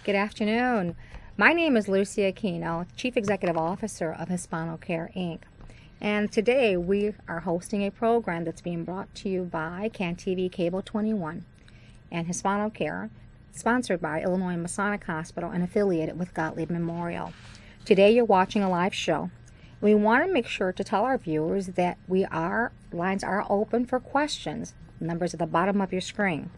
Good afternoon. My name is Lucy Aquino, Chief Executive Officer of Hispano Care, Inc. And today we are hosting a program that's being brought to you by CanTV Cable 21 and Hispano Care, sponsored by Illinois Masonic Hospital and affiliated with Gottlieb Memorial. Today you're watching a live show. We want to make sure to tell our viewers that lines are open for questions. Numbers at the bottom of your screen.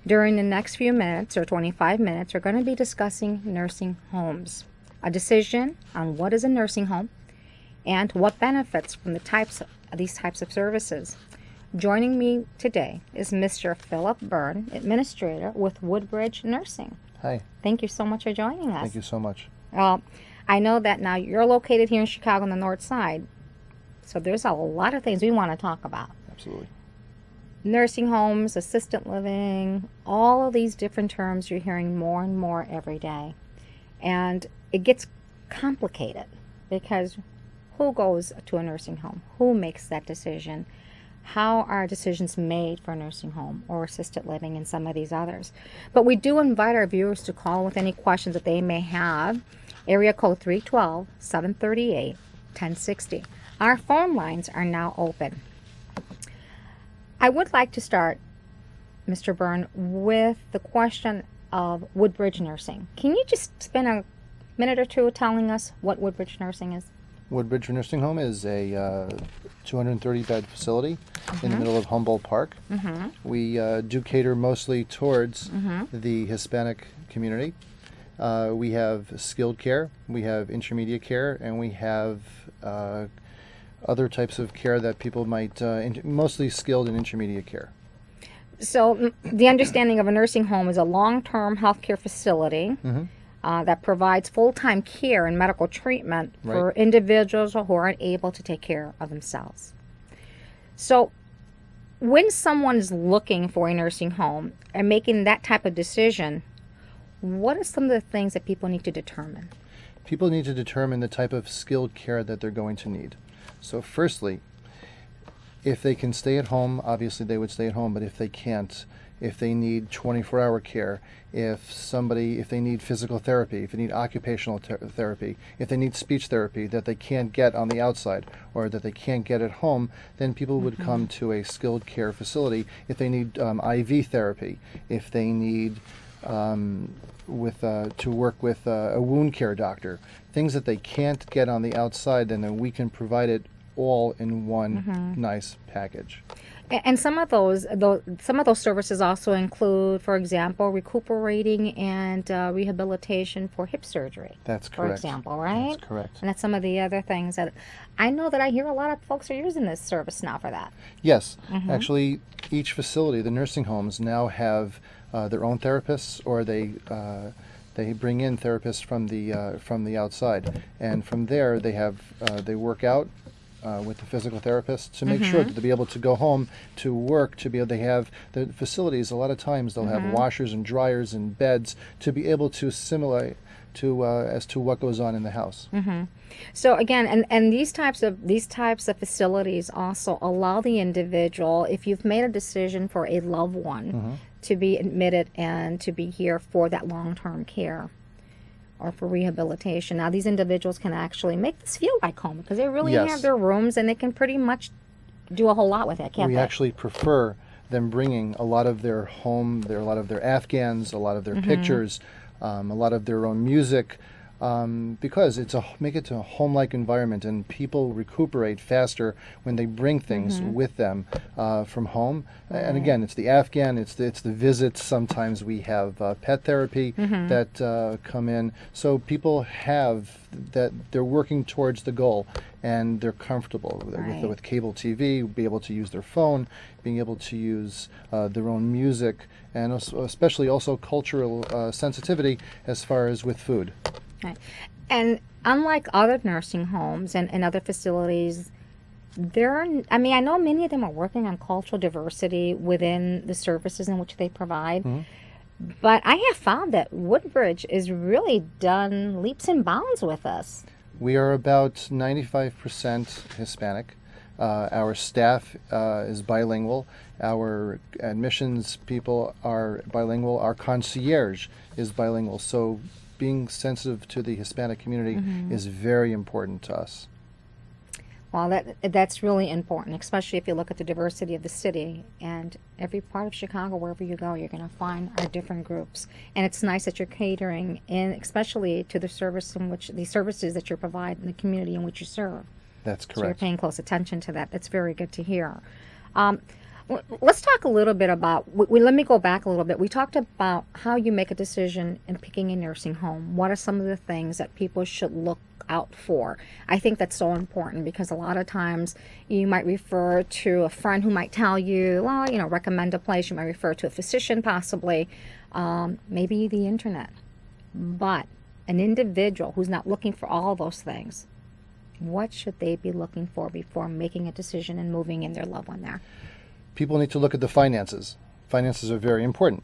During the next few minutes, or 25 minutes, we're going to be discussing nursing homes, a decision on what is a nursing home, and what benefits from these types of services. Joining me today is Mr. Philip Birns, Administrator with Woodbridge Nursing. Hi. Thank you so much for joining us. Thank you so much. Well, I know that now you're located here in Chicago on the north side, so there's a lot of things we want to talk about. Absolutely. Nursing homes, assisted living, all of these different terms you're hearing more and more every day. And it gets complicated because who goes to a nursing home? Who makes that decision? How are decisions made for a nursing home or assisted living and some of these others? But we do invite our viewers to call with any questions that they may have. Area code 312-738-1060. Our phone lines are now open. I would like to start, Mr. Birns, with the question of Woodbridge Nursing. Can you just spend a minute or two telling us what Woodbridge Nursing is? Woodbridge Nursing Home is a 230-bed facility in the middle of Humboldt Park. We do cater mostly towards the Hispanic community. We have skilled care, we have intermediate care, and we have other types of care that people might, mostly skilled and intermediate care. So the understanding of a nursing home is a long-term healthcare facility that provides full-time care and medical treatment for individuals who aren't able to take care of themselves. So when someone is looking for a nursing home and making that type of decision, what are some of the things that people need to determine? People need to determine the type of skilled care that they're going to need. So firstly, if they can stay at home, obviously they would stay at home, but if they can't, if they need 24-hour care, if they need physical therapy, if they need occupational therapy, if they need speech therapy that they can't get on the outside or that they can't get at home, then people would come to a skilled care facility. If they need IV therapy, if they need to work with a wound care doctor, things that they can't get on the outside, then we can provide it all in one nice package. And some of those services also include, for example, recuperating and rehabilitation for hip surgery. That's correct. For example, right? That's correct. And that's some of the other things that I know that I hear a lot of folks are using this service now for that. Yes. Actually, each facility, the nursing homes, now have their own therapists, or they bring in therapists from the outside, and from there they work out with the physical therapist to make sure that they'll be able to go home to work, they have the facilities. A lot of times they'll have washers and dryers and beds to be able to simulate as to what goes on in the house. So again, and these types of facilities also allow the individual, if you've made a decision for a loved one, to be admitted and to be here for that long-term care or for rehabilitation. Now, these individuals can actually make this feel like home because they really have their rooms and they can pretty much do a whole lot with it, can't they? We actually prefer them bringing a lot of their home, a lot of their Afghans, a lot of their pictures, a lot of their own music, because make it a home-like environment, and people recuperate faster when they bring things with them from home. And again, it's the Afghan, it's the visits. Sometimes we have pet therapy that come in. So people have that, they're working towards the goal, and they're comfortable with cable TV, be able to use their phone, being able to use their own music, and also, especially also cultural sensitivity as far as with food. Right. And unlike other nursing homes and other facilities, I know many of them are working on cultural diversity within the services in which they provide. But I have found that Woodbridge has really done leaps and bounds with us. We are about 95% Hispanic. Our staff is bilingual. Our admissions people are bilingual. Our concierge is bilingual. So being sensitive to the Hispanic community is very important to us. Well, that's really important, especially if you look at the diversity of the city. And every part of Chicago, wherever you go, you're going to find our different groups. And it's nice that you're catering, and especially to the services that you provide in the community in which you serve. That's correct. So you're paying close attention to that. That's very good to hear. Let's talk a little bit about, let me go back a little bit. We talked about how you make a decision in picking a nursing home. What are some of the things that people should look out for? I think that's so important because a lot of times you might refer to a friend who might tell you, well, recommend a place. You might refer to a physician possibly, maybe the internet. But an individual who's not looking for all those things, what should they be looking for before making a decision and moving in their loved one there? People need to look at the finances. Finances are very important.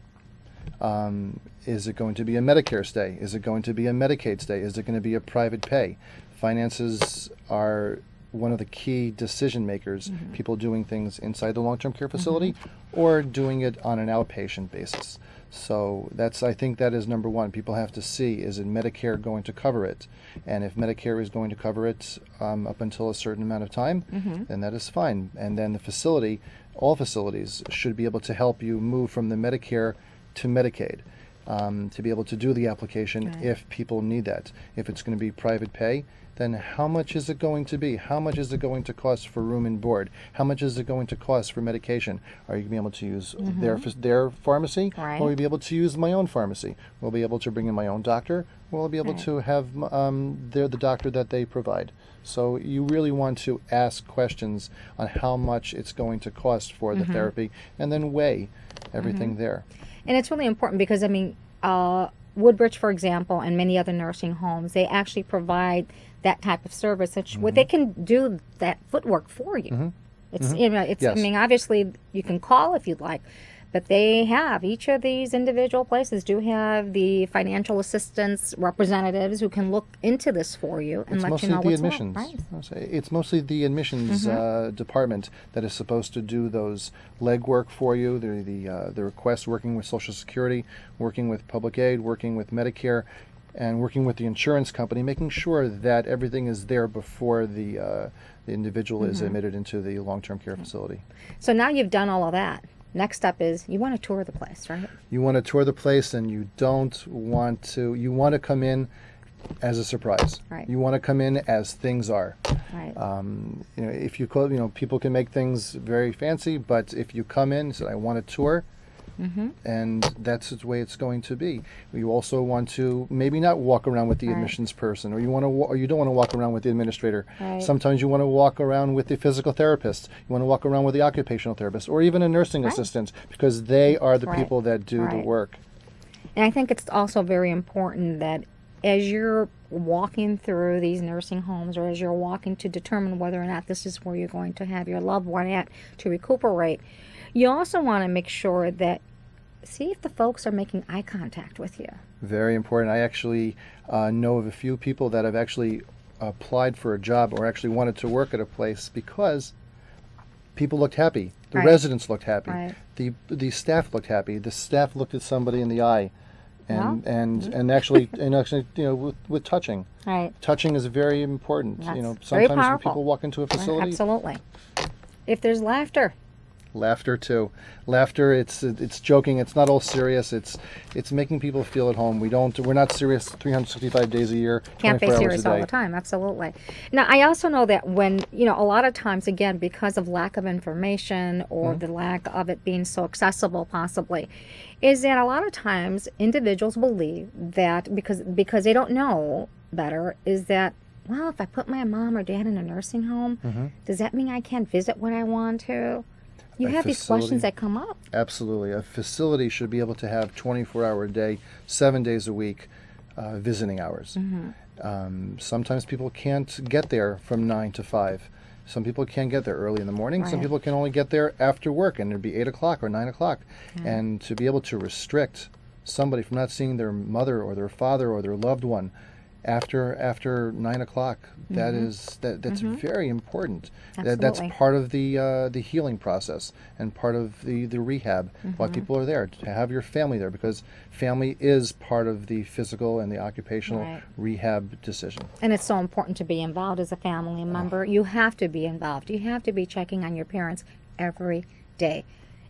Is it going to be a Medicare stay? Is it going to be a Medicaid stay? Is it going to be a private pay? Finances are one of the key decision makers, people doing things inside the long-term care facility or doing it on an outpatient basis. So I think that is number one. People have to see, is it Medicare going to cover it? And if Medicare is going to cover it up until a certain amount of time, then that is fine. And then the facility, all facilities should be able to help you move from the Medicare to Medicaid, to be able to do the application if people need that. If it's going to be private pay, then how much is it going to be? How much is it going to cost for room and board? How much is it going to cost for medication? Are you going to be able to use their pharmacy? Or will we be able to use my own pharmacy? Will I be able to bring in my own doctor? Or will I be able to have the doctor that they provide? So you really want to ask questions on how much it's going to cost for the therapy and then weigh everything there. And it's really important because, Woodbridge, for example, and many other nursing homes, they actually provide that type of service, where they can do that footwork for you. It's, obviously you can call if you'd like, but they have, each of these individual places do have the financial assistance representatives who can look into this for you and let you know what's admissions. It's mostly the admissions department that is supposed to do those legwork for you, the requests, working with Social Security, working with public aid, working with Medicare, and working with the insurance company, making sure that everything is there before the individual is admitted into the long-term care facility. So now you've done all of that. Next step is you want to tour the place, right? You want to tour the place, and you want to come in as a surprise. Right. You want to come in as things are. Right. If you people can make things very fancy, but if you come in and say, I want a tour, and that's the way it's going to be. You also want to maybe not walk around with the admissions person, or you don't want to walk around with the administrator. Sometimes you want to walk around with the physical therapist. You want to walk around with the occupational therapist, or even a nursing assistant, because they are the people that do the work. And I think it's also very important that as you're walking through these nursing homes, or as you're walking to determine whether or not this is where you're going to have your loved one at to recuperate, you also want to make sure that, see if the folks are making eye contact with you. Very important. I actually know of a few people that have actually applied for a job or actually wanted to work at a place because people looked happy. The residents looked happy. The staff looked happy. The staff looked at somebody in the eye, and actually with touching. Touching is very important. That's sometimes when people walk into a facility. Absolutely. If there's laughter. Laughter too. Laughter. It's joking. It's not all serious. It's making people feel at home. We're not serious 365 days a year. Can't be serious all the time. Absolutely. Now I also know that when a lot of times, again, because of lack of information or the lack of it being so accessible, possibly, is that a lot of times individuals believe that because they don't know better, is that, well, if I put my mom or dad in a nursing home, does that mean I can't visit when I want to? You have these questions that come up. Absolutely. A facility should be able to have 24-hour a day, 7 days a week, visiting hours. Sometimes people can't get there from 9 to 5. Some people can get there early in the morning. Some people can only get there after work, and it'd be 8 o'clock or 9 o'clock. And to be able to restrict somebody from not seeing their mother or their father or their loved one after 9 o'clock. That's very important. That's Absolutely. part of the healing process and part of the rehab. Why people are there, to have your family there, because family is part of the physical and the occupational Right. rehab decision. And it's so important to be involved as a family member. You have to be involved. You have to be checking on your parents every day.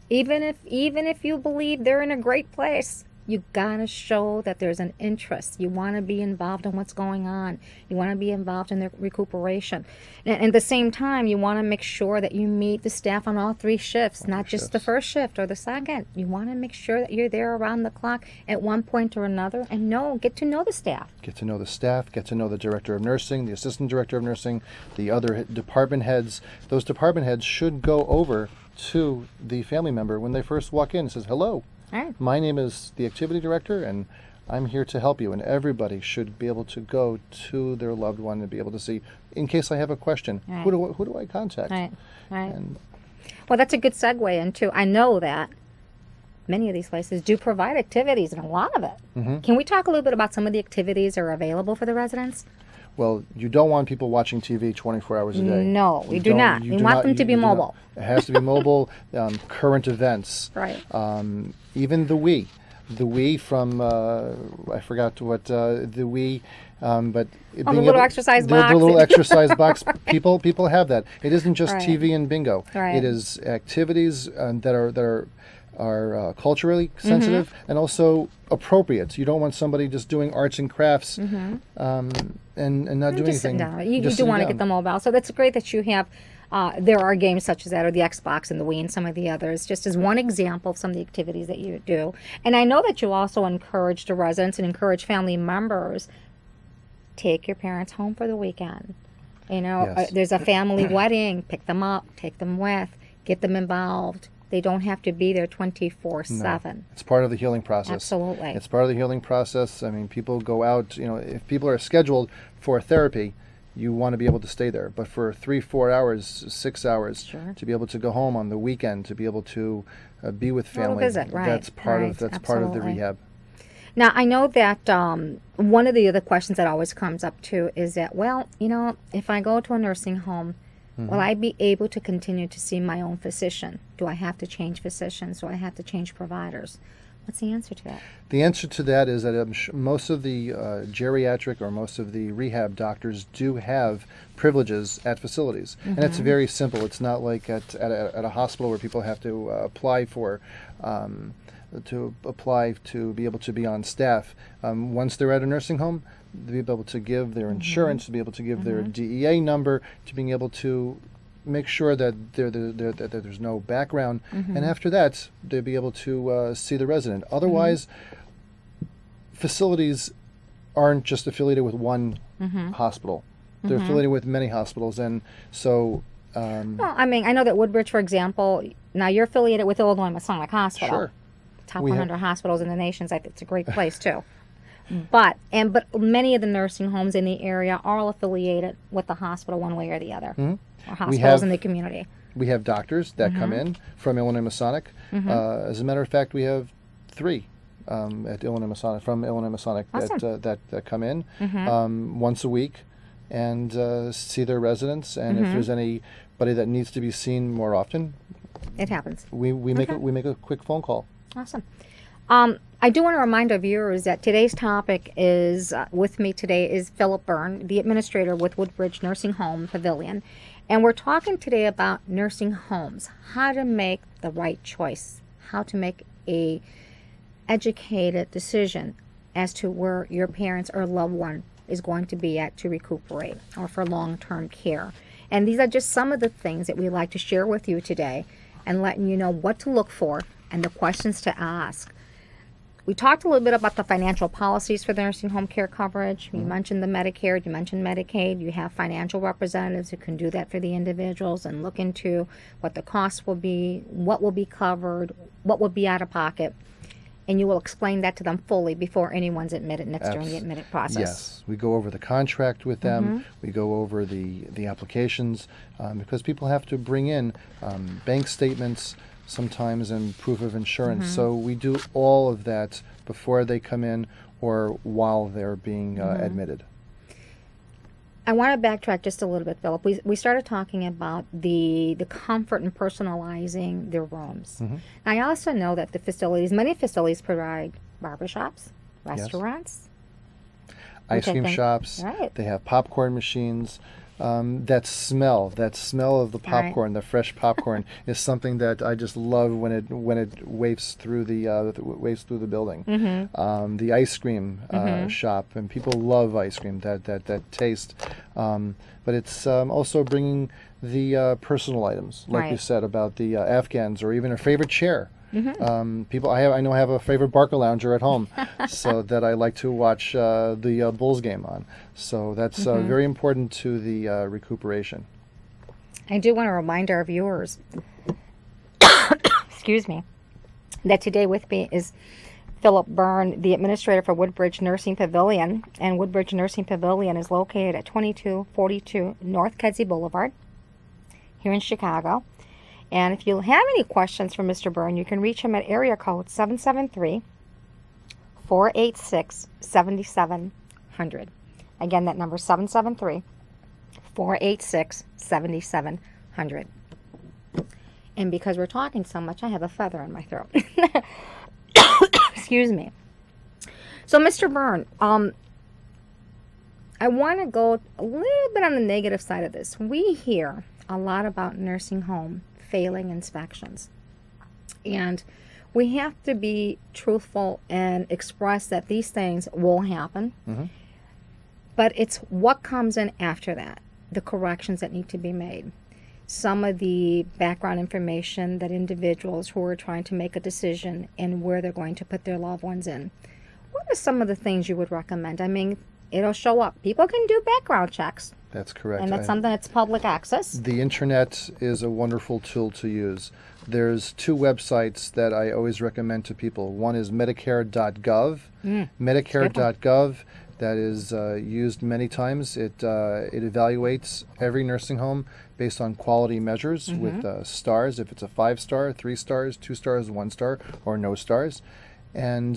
Even if you believe they're in a great place, you gotta show that there's an interest. You want to be involved in what's going on. You want to be involved in their recuperation. And at the same time, you want to make sure that you meet the staff on all 3 shifts, not just the first shift or the second. You want to make sure that you're there around the clock at one point or another, and get to know the staff. Get to know the staff, get to know the director of nursing, the assistant director of nursing, the other department heads. Those department heads should go over to the family member when they first walk in and says, hello, Right. my name is the activity director and I'm here to help you. And everybody should be able to go to their loved one and be able to see, in case I have a question, Right. who do I contact? Right. And Well, that's a good segue into, I know that many of these places do provide activities, and a lot of it. Can we talk a little bit about some of the activities that are available for the residents? well, you don't want people watching TV 24 hours a day. No, we You do don't- not. you We do want not- them to you be do not. mobile. It has to be mobile, current events. Right. Even the Wii from I forgot what the Wii, but the little exercise box. The little exercise box. People have that. It isn't just Right. TV and bingo. Right. It is activities that are culturally sensitive and also appropriate. You don't want somebody just doing arts and crafts and not doing Just sitting anything. down. You Just do sitting want to down. get them mobile. So that's great that you have. There are games such as that, or the Xbox and the Wii and some of the others, just as one example of some of the activities that you do. And I know that you also encourage the residents and encourage family members, take your parents home for the weekend. You know, Yes. there's a family wedding, pick them up, take them with, get them involved. They don't have to be there 24/7. It's part of the healing process. Absolutely. It's part of the healing process. I mean, people go out, if people are scheduled for therapy, you want to be able to stay there. But for 3-4 hours, 6 hours, Sure. to be able to go home on the weekend, to be able to be with little family, visit, right, that's part right, of part of the absolutely. rehab. Now, I know that one of the other questions that always comes up too is that, well, if I go to a nursing home, will I be able to continue to see my own physician? Do I have to change physicians? Do I have to change providers? What's the answer to that? The answer to that is that most of the geriatric or most of the rehab doctors do have privileges at facilities, and it's very simple. It's not like at a hospital where people have to apply to be able to be on staff. Once they're at a nursing home, to be able to give their insurance, to be able to give their DEA number, to being able to make sure that that there's no background, and after that, they'll be able to see the resident. Otherwise, facilities aren't just affiliated with one hospital. They're affiliated with many hospitals, and so... Well, I mean, I know that Woodbridge, for example, now you're affiliated with Illinois Masonic Hospital. Sure. Top We 100 hospitals in the nation. I think it's a great place, too. But many of the nursing homes in the area are all affiliated with the hospital one way or the other. Or hospitals in the community. We have doctors that come in from Illinois Masonic. As a matter of fact, we have 3 at Illinois Masonic from Illinois Masonic Awesome. that come in once a week and see their residents. And if there's anybody that needs to be seen more often, It happens. we make a quick phone call. Awesome. I do want to remind our viewers that today's topic is, with me today is Philip Birns, the administrator with Woodbridge Nursing Home Pavilion. And we're talking today about nursing homes, how to make the right choice, how to make a educated decision as to where your parents or loved one is going to be at to recuperate or for long-term care. And these are just some of the things that we'd like to share with you today and letting you know what to look for and the questions to ask. We talked a little bit about the financial policies for the nursing home care coverage. You mentioned the Medicare, you mentioned Medicaid. You have financial representatives who can do that for the individuals and look into what the costs will be, what will be covered, what will be out of pocket. And you will explain that to them fully before anyone's admitted next during the admitted process. Yes, we go over the contract with them. We go over the applications because people have to bring in bank statements sometimes and proof of insurance. So we do all of that before they come in or while they're being admitted. I want to backtrack just a little bit, Philip. We started talking about the comfort and personalizing their rooms. I also know that many facilities provide barbershops, restaurants, ice cream shops. Right. They have popcorn machines. That smell of the popcorn, the fresh popcorn, is something that I just love when it wafts through the building. The ice cream shop, and people love ice cream. That taste, but it's also bringing the personal items, like you said about the Afghans, or even a favorite chair. I know I have a favorite Barker lounger at home, so that I like to watch the Bulls game on. So that's very important to the recuperation. I do want to remind our viewers, excuse me, that today with me is Philip Birns, the administrator for Woodbridge Nursing Pavilion, and Woodbridge Nursing Pavilion is located at 2242 North Kedzie Boulevard here in Chicago. And if you have any questions for Mr. Birns, you can reach him at area code 773-486-7700. Again, that number is 773-486-7700. And because we're talking so much, I have a feather in my throat. Excuse me. So, Mr. Birns, I want to go a little bit on the negative side of this. We hear a lot about nursing home failing inspections, and we have to be truthful and express that these things will happen, but it's what comes in after that, the corrections that need to be made, some of the background information that individuals who are trying to make a decision and where they're going to put their loved ones in. What are some of the things you would recommend? I mean, it'll show up. People can do background checks. That's correct. And that's something that's public access. The internet is a wonderful tool to use. There's two websites that I always recommend to people. One is Medicare.gov. Medicare.gov, that is used many times. It evaluates every nursing home based on quality measures with stars, if it's a 5-star, 3 stars, 2 stars, 1 star, or no stars. And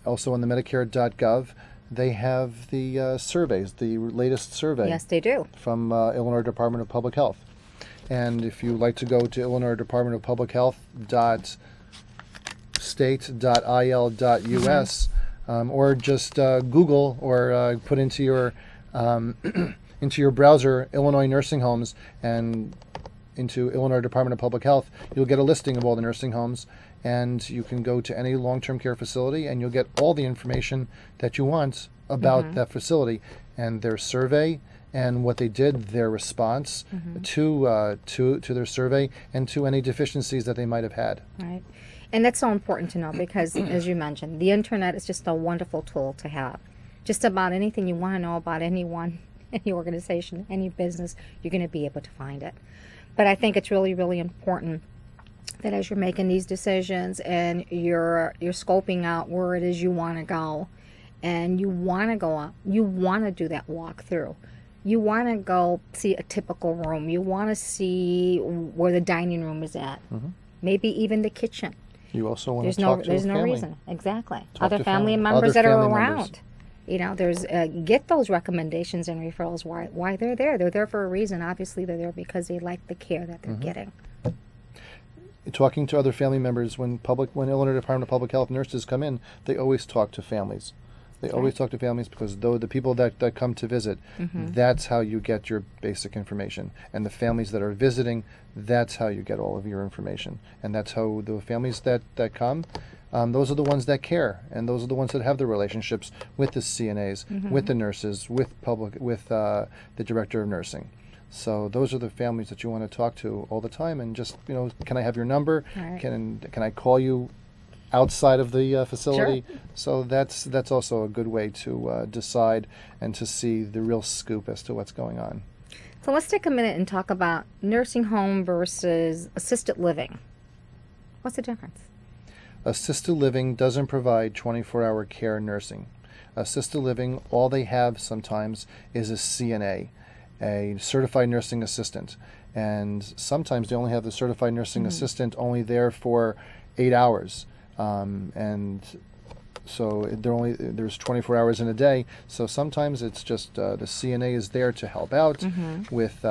also on the Medicare.gov, they have the surveys, the latest survey. Yes, they do. From Illinois Department of Public Health. And if you like to go to Illinois Department of Public Health state.il.us, or just Google or put into your browser Illinois nursing homes and into Illinois Department of Public Health, you'll get a listing of all the nursing homes, and you can go to any long-term care facility and you'll get all the information that you want about that facility and their survey and what they did, their response to their survey, and to any deficiencies that they might have had. Right. And that's so important to know because, as you mentioned, the internet is just a wonderful tool to have. Just about anything you want to know about anyone, any organization, any business, you're going to be able to find it. But I think it's really, really important that as you're making these decisions and you're scoping out where it is you want to go, and you want to go up, you want to do that walkthrough. You want to go see a typical room. You want to see where the dining room is at. Maybe even the kitchen. You also want to talk to There's a no family. Reason. Exactly. Talk Other to family family. members Other that are family around. members. You know, there's get those recommendations and referrals. Why they're there? They're there for a reason. Obviously, they're there because they like the care that they're getting. Talking to other family members, when Illinois Department of Public Health nurses come in, they always talk to families. They always talk to families because the people that come to visit, that's how you get your basic information. And the families that are visiting, that's how you get all of your information. And that's how the families that come, those are the ones that care. And those are the ones that have the relationships with the CNAs, with the nurses, with the director of nursing. So those are the families that you want to talk to all the time. And just, can I have your number? Right. Can I call you outside of the facility? Sure. So that's also a good way to decide and to see the real scoop as to what's going on. So let's take a minute and talk about nursing home versus assisted living. What's the difference? Assisted living doesn't provide 24-hour care nursing. Assisted living, all they have sometimes is a CNA, a certified nursing assistant. And sometimes they only have the certified nursing assistant only there for 8 hours. And So there's 24 hours in a day. So sometimes it's just the CNA is there to help out with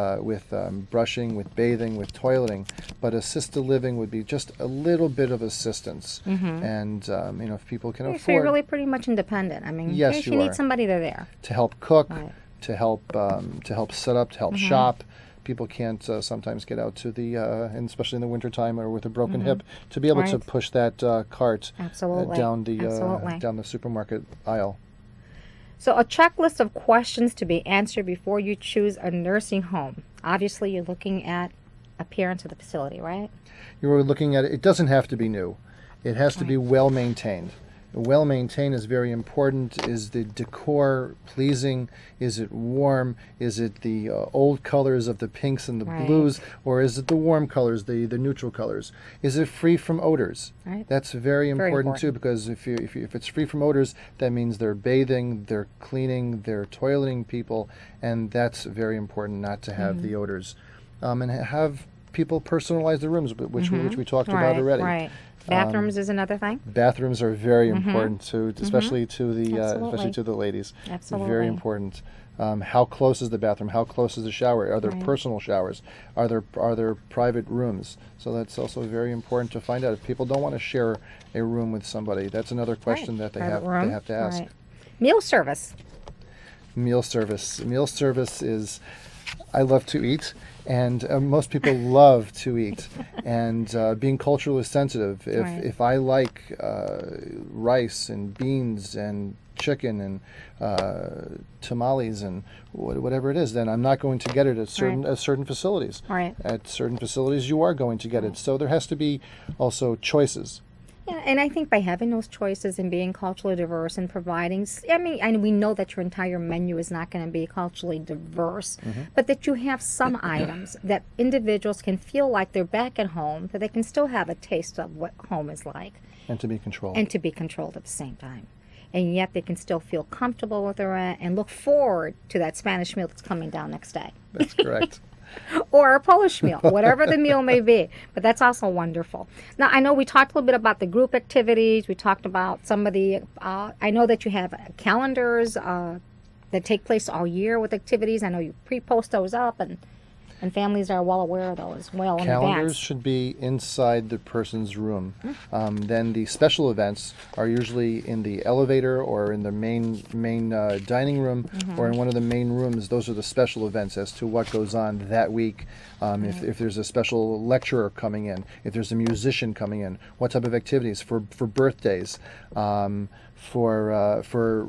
brushing, with bathing, with toileting. But assisted living would be just a little bit of assistance. And if people can afford, so you're really pretty much independent. I mean, yes, if you need somebody, they're there to help cook, Right. to help set up, to help shop. People can't sometimes get out to the, and especially in the wintertime or with a broken hip, to be able to push that cart down the supermarket aisle. So a checklist of questions to be answered before you choose a nursing home. Obviously, you're looking at appearance of the facility, right? You're looking at it. It doesn't have to be new. It has to be well maintained. Well maintained is very important. Is the decor pleasing? Is it warm? Is it the old colors of the pinks and the blues, or is it the warm colors, the neutral colors? Is it free from odors? Right. That's very important too, because if it's free from odors, that means they're bathing, they're cleaning, they're toileting people, and that's very important not to have the odors, and have people personalize the rooms, which we talked about already. Right. Bathrooms is another thing. Bathrooms are very important too, especially to the ladies. Absolutely. Very important. How close is the bathroom? How close is the shower? Are there personal showers? Are there private rooms? So that's also very important to find out. If people don't want to share a room with somebody, that's another question that they have to ask. Right. Meal service. Meal service. Meal service is, I love to eat. And most people love to eat, and being culturally sensitive. If I like rice and beans and chicken and tamales and whatever it is, then I'm not going to get it at certain facilities. Right. At certain facilities, you are going to get it. So there has to be also choices. Yeah, and I think by having those choices and being culturally diverse and providing, and we know that your entire menu is not going to be culturally diverse, but that you have some items that individuals can feel like they're back at home, that they can still have a taste of what home is like. And to be controlled. And to be controlled at the same time. And yet they can still feel comfortable where they're at and look forward to that Spanish meal that's coming down next day. That's correct. Or a Polish meal, whatever the meal may be. But that's also wonderful. Now, I know we talked a little bit about the group activities. We talked about some of the, I know that you have calendars that take place all year with activities. I know you pre-post those up, and families are well aware of those well in advance. Calendars should be inside the person's room. Then the special events are usually in the elevator or in the main dining room or in one of the main rooms. Those are the special events as to what goes on that week. If there's a special lecturer coming in, if there's a musician coming in, what type of activities for birthdays, for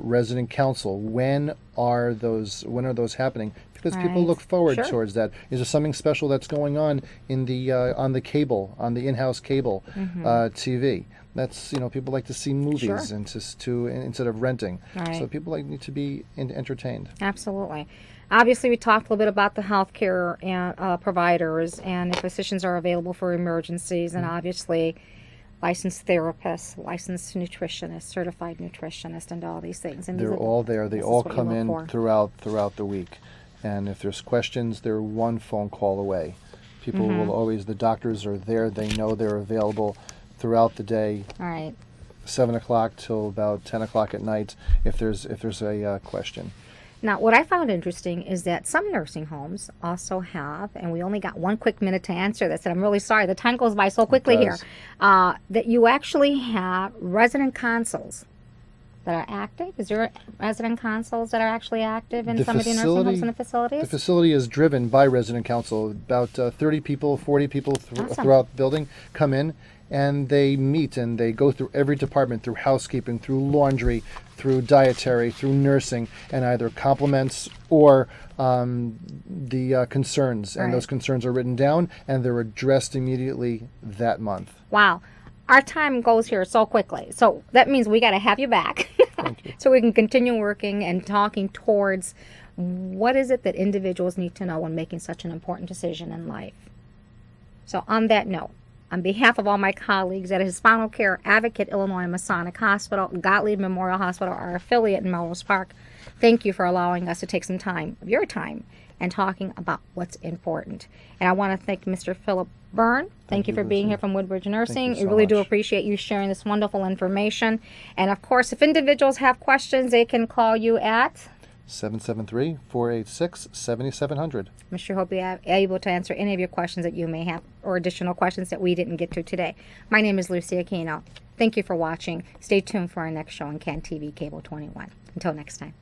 resident council. When are those happening? Because people look forward towards that. Is there something special that's going on in the on the cable, on the in-house cable TV? That's people like to see movies and to instead of renting. So people need to be entertained. Absolutely. Obviously, we talked a little bit about the healthcare and providers and if physicians are available for emergencies, and obviously licensed therapists, licensed nutritionists, certified nutritionists, and all these things. And they're all there. They all come in throughout the week. And if there's questions, they're one phone call away. People will always, the doctors are there. They know they're available throughout the day. All right. 7 o'clock till about 10 o'clock at night if there's a question. Now, what I found interesting is that some nursing homes also have, and we only got 1 quick minute to answer this, and I'm really sorry, the time goes by so quickly here, that you actually have resident consuls that are active. Is there resident consuls that are actually active in some of the nursing homes and the facilities? The facility is driven by resident council. About 30 people, 40 people throughout the building come in, and they meet and they go through every department, through housekeeping, through laundry, through dietary, through nursing, and either compliments or the concerns. And those concerns are written down and they're addressed immediately that month. Wow. Our time goes here so quickly. So that means we got to have you back Thank you. so we can continue working and talking towards what is it that individuals need to know when making such an important decision in life. So on that note, on behalf of all my colleagues at Hispano Care, Advocate, Illinois, Masonic Hospital, Gottlieb Memorial Hospital, our affiliate in Melrose Park, thank you for allowing us to take some time of your time and talking about what's important. And I want to thank Mr. Philip Byrne. Thank you for being here from Woodbridge Nursing. Thank you so We really do much. appreciate you sharing this wonderful information. And of course, if individuals have questions, they can call you at 773-486-7700. I'm sure he'll be able to answer any of your questions that you may have or additional questions that we didn't get to today. My name is Lucy Aquino. Thank you for watching. Stay tuned for our next show on CAN TV Cable 21. Until next time.